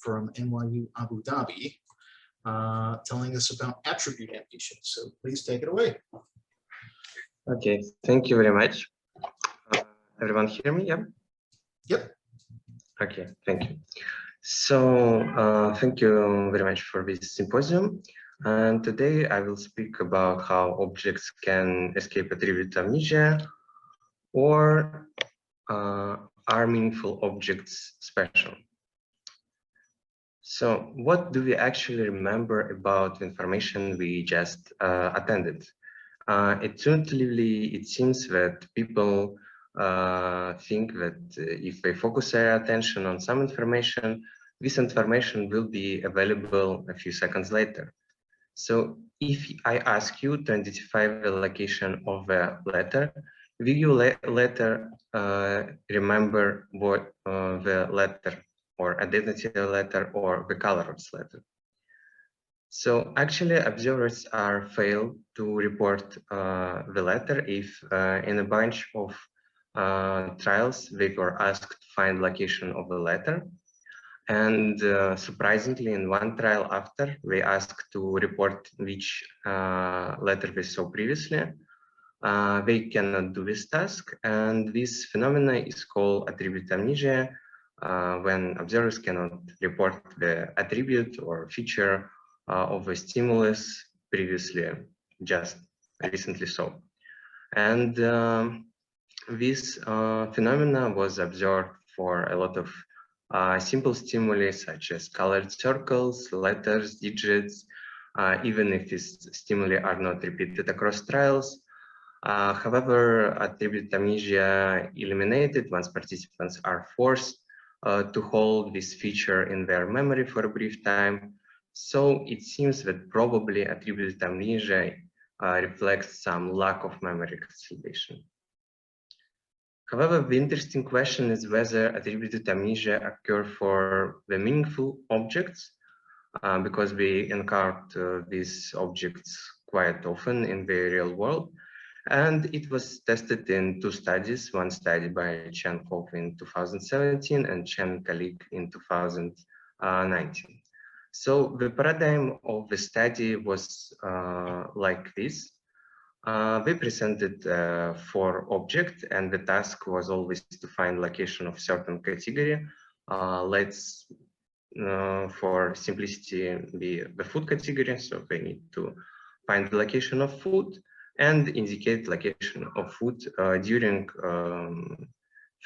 from NYU Abu Dhabi, telling us about attribute amnesia. So please take it away. Okay, thank you very much. Everyone hear me? Yeah. Yep. Okay, thank you. So thank you very much for this symposium. And today I will speak about how objects can escape attribute amnesia, or are meaningful objects special? So what do we actually remember about the information we just attended? Intuitively, it seems that people think that if they focus their attention on some information, this information will be available a few seconds later. So if I ask you to identify the location of a letter, will you later remember what the letter or identity of the letter or the color of this letter? So actually, observers are failed to report the letter if in a bunch of trials they were asked to find location of the letter. And surprisingly, in one trial after, they asked to report which letter they saw previously. They cannot do this task, and this phenomena is called attribute amnesia, when observers cannot report the attribute or feature of a stimulus previously just recently saw. And this phenomena was observed for a lot of simple stimuli such as colored circles, letters, digits, even if these stimuli are not repeated across trials. However, attribute amnesia eliminated once participants are forced to hold this feature in their memory for a brief time. So it seems that probably attribute amnesia reflects some lack of memory consolidation. However, the interesting question is whether attributed amnesia occur for the meaningful objects, because we encounter these objects quite often in the real world. And it was tested in two studies, one study by Chen Hoff in 2017 and Chen colleague in 2019. So the paradigm of the study was like this. We presented 4 objects, and the task was always to find location of certain category. Let's, for simplicity, be the food category. So we need to find the location of food and indicate location of food during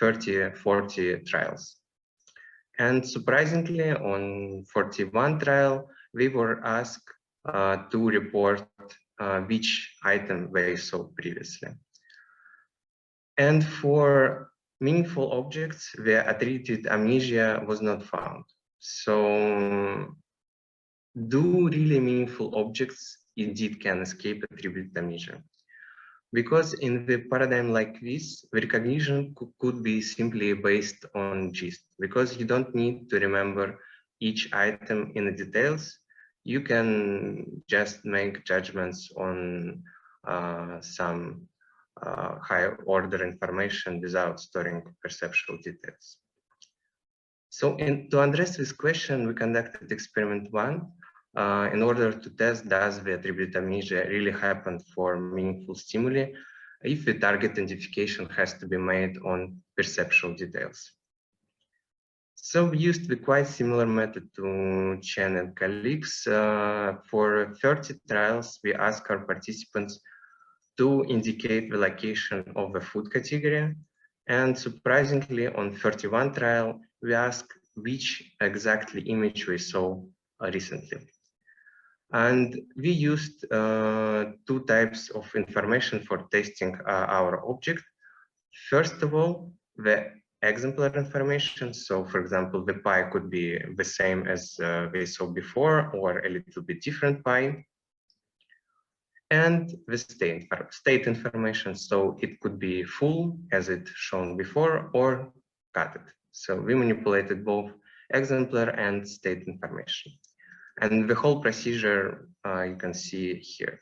30-40 trials. And surprisingly, on 41 trial, we were asked to report which item they saw previously. And for meaningful objects, the attributed amnesia was not found. So do really meaningful objects indeed can escape attributed amnesia? Because in the paradigm like this, the recognition could be simply based on gist, because you don't need to remember each item in the details. You can just make judgments on some higher order information without storing perceptual details. So to address this question, we conducted experiment 1 in order to test does the attribute amnesia really happen for meaningful stimuli if the target identification has to be made on perceptual details. So we used the quite similar method to Chen and colleagues. For 30 trials, we asked our participants to indicate the location of the food category. And surprisingly, on 31 trial, we asked which exactly image we saw recently. And we used 2 types of information for testing our object. First of all, the exemplar information. So for example, the pie could be the same as we saw before or a little bit different pie. And the state information. So it could be full as it shown before or cut it. So we manipulated both exemplar and state information. And the whole procedure you can see here.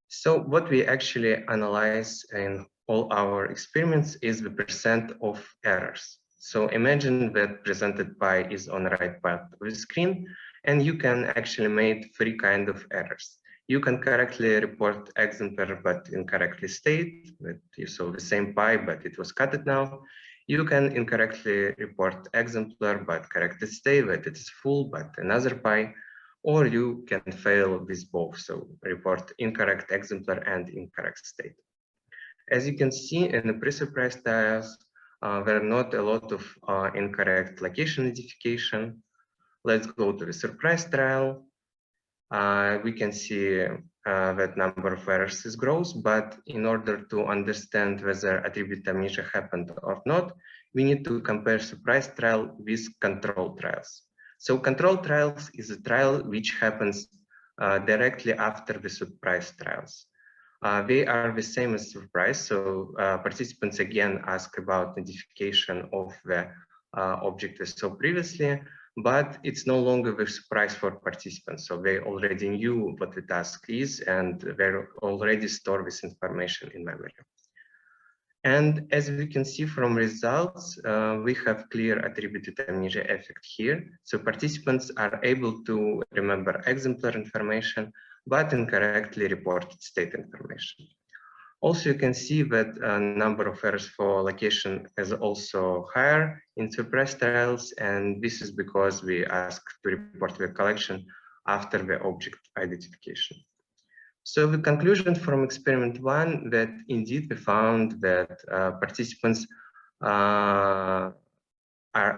So what we actually analyze in all our experiments is the percent of errors. So imagine that presented pi is on the right part of the screen, and you can actually make three kinds of errors. You can correctly report exemplar but incorrectly state that you saw the same pi but it was cut now. You can incorrectly report exemplar but correctly state that it is full but another pi, or you can fail with both, so report incorrect exemplar and incorrect state. As you can see in the pre-surprise tiles, there are not a lot of incorrect location identification. Let's go to the surprise trial. We can see that number of errors is grows, but in order to understand whether attribute amnesia happened or not, we need to compare surprise trial with control trials. So control trials is a trial which happens directly after the surprise trials. They are the same as surprise, so participants again ask about identification of the object we saw previously, but it's no longer the surprise for participants. So they already knew what the task is and they already store this information in memory. And as we can see from results, we have clear attributed amnesia effect here. So participants are able to remember exemplar information, but incorrectly reported state information. Also, you can see that number of errors for location is also higher in surprise trials, and this is because we ask to report the collection after the object identification. So the conclusion from experiment 1 that indeed we found that participants are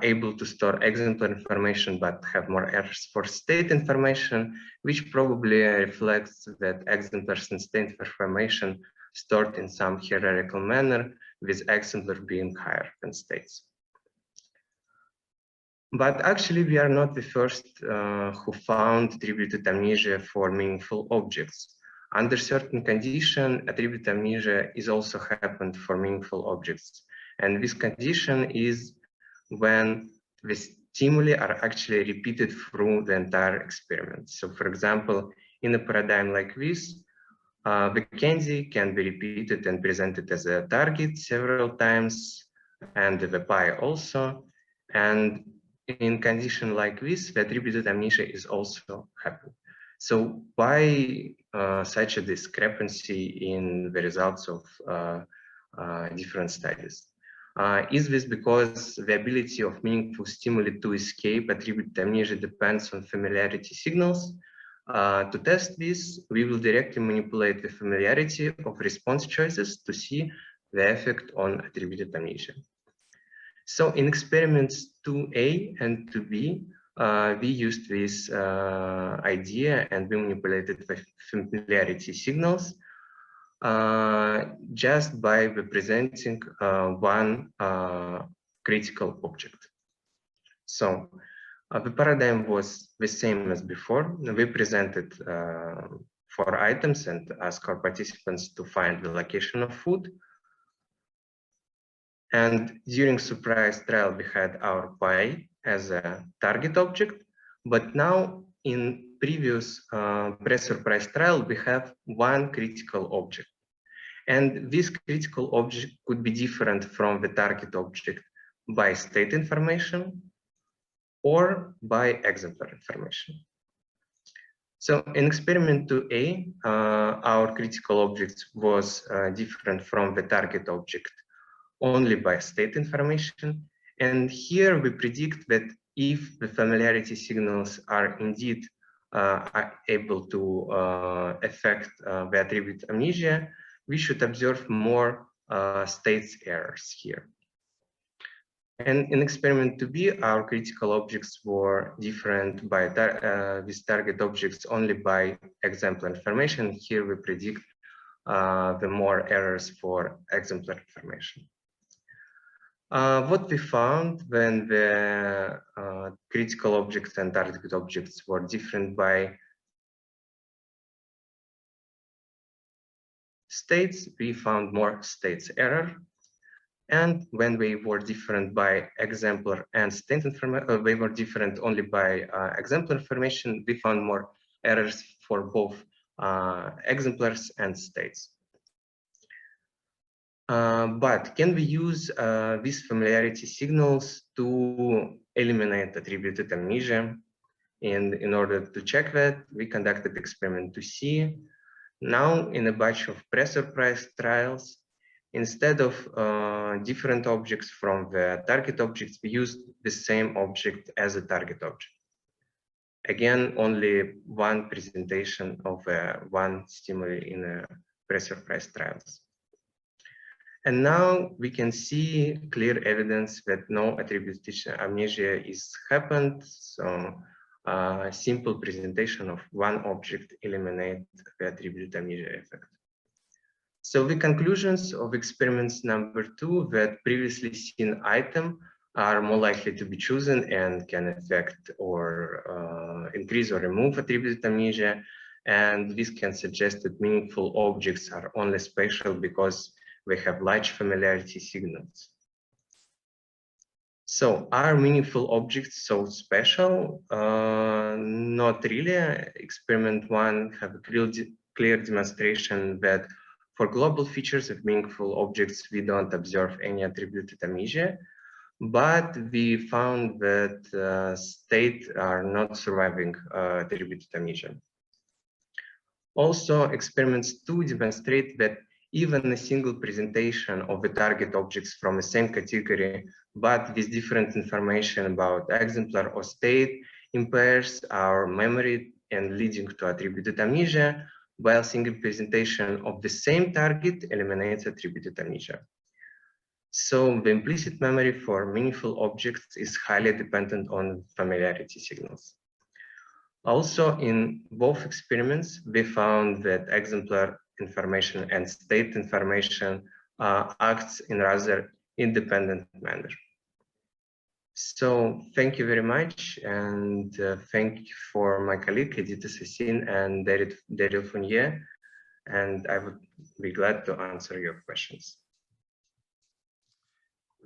able to store exemplar information but have more errors for state information, which probably reflects that exemplars and state information stored in some hierarchical manner, with exemplar being higher than states. But actually, we are not the first who found attributed amnesia for meaningful objects. Under certain condition, attributed amnesia is also happened for meaningful objects. And this condition is when the stimuli are actually repeated through the entire experiment. So for example, in a paradigm like this, the candy can be repeated and presented as a target several times, and the pie also. And in condition like this, the attributed amnesia is also happening. So why such a discrepancy in the results of different studies? Is this because the ability of meaningful stimuli to escape attributed amnesia depends on familiarity signals? To test this, we will directly manipulate the familiarity of response choices to see the effect on attributed amnesia. So in experiments 2A and 2B, we used this idea and we manipulated the familiarity signals just by representing one critical object. So the paradigm was the same as before. We presented 4 items and asked our participants to find the location of food. And during surprise trial, we had our pie as a target object. But now in previous pre-surprise trial, we have one critical object. And this critical object could be different from the target object by state information or by exemplar information. So in experiment 2A, our critical object was different from the target object only by state information. And here we predict that if the familiarity signals are indeed able to affect the attribute amnesia, we should observe more states errors here. And in experiment 2B, our critical objects were different by these target objects only by exemplar information. Here we predict the more errors for exemplar information. What we found when the critical objects and target objects were different by states, we found more states error. And when we were different by exemplar and state information, we were different only by exemplar information, we found more errors for both exemplars and states. But can we use these familiarity signals to eliminate attributed amnesia? And in order to check that, we conducted experiment to see. Now, in a batch of pre-surprise trials, instead of different objects from the target objects, we used the same object as a target object. Again, only one presentation of one stimuli in a pre-surprise trials. And now we can see clear evidence that no attributed amnesia is happened. So simple presentation of one object eliminate the attributed amnesia effect. So the conclusions of experiments number 2, that previously seen item are more likely to be chosen and can affect or increase or remove attributed amnesia. And this can suggest that meaningful objects are only special because we have large familiarity signals. So are meaningful objects so special? Not really. Experiment 1 have a clear demonstration that for global features of meaningful objects, we don't observe any attributed amnesia, but we found that states are not surviving attributed amnesia. Also, experiments 2 demonstrate that even a single presentation of the target objects from the same category, but with different information about exemplar or state, impairs our memory and leading to attributed amnesia, while single presentation of the same target eliminates attributed amnesia. So the implicit memory for meaningful objects is highly dependent on familiarity signals. Also, in both experiments, we found that exemplar information and state information acts in rather independent manner. So thank you very much, and thank you for my colleague Edita Sassin and Daryl Fournier, and I would be glad to answer your questions.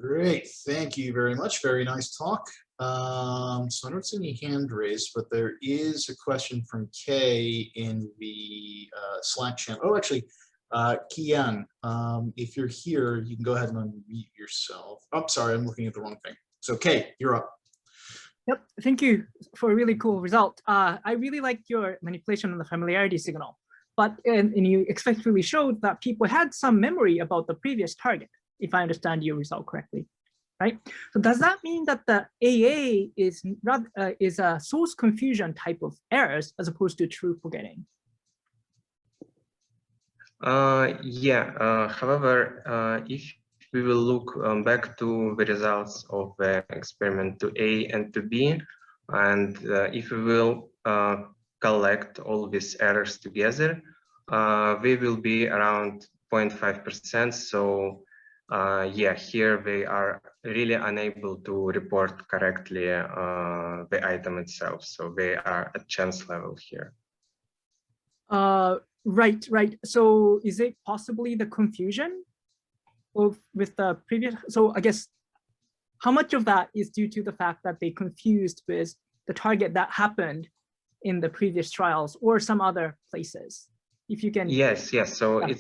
Great, thank you very much. Very nice talk. So I don't see any hand raised, but there is a question from Kay in the Slack channel. Oh, actually, Kian, if you're here, you can go ahead and unmute yourself. Oh, sorry, I'm looking at the wrong thing. So Kay, you're up. Yep, thank you for a really cool result. I really liked your manipulation of the familiarity signal, but and you effectively showed that people had some memory about the previous target, if I understand your result correctly, right? So does that mean that the AA is a source confusion type of errors as opposed to true forgetting? However, if we will look back to the results of the experiment 2A and 2B, and if we will collect all these errors together, they will be around 0.5%. So yeah, here they are really unable to report correctly the item itself. So they are at chance level here. Right. So is it possibly the confusion with the previous? So I guess how much of that is due to the fact that they confused with the target that happened in the previous trials or some other places? If you can. Yes. So yeah.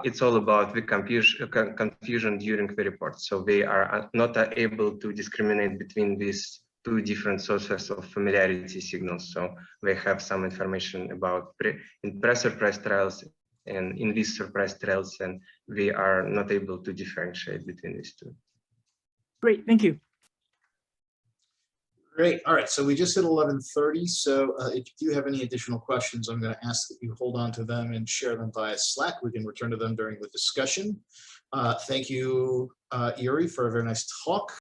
it's all about the confusion during the report. So they are not able to discriminate between these two different sources of familiarity signals. So they have some information about in pre-surprise trials and in these surprise trials, and we are not able to differentiate between these two. Great, thank you. Great. All right, so we just hit 11:30. So if you do have any additional questions, I'm going to ask that you hold on to them and share them via Slack. We can return to them during the discussion. Thank you, Yuri, for a very nice talk.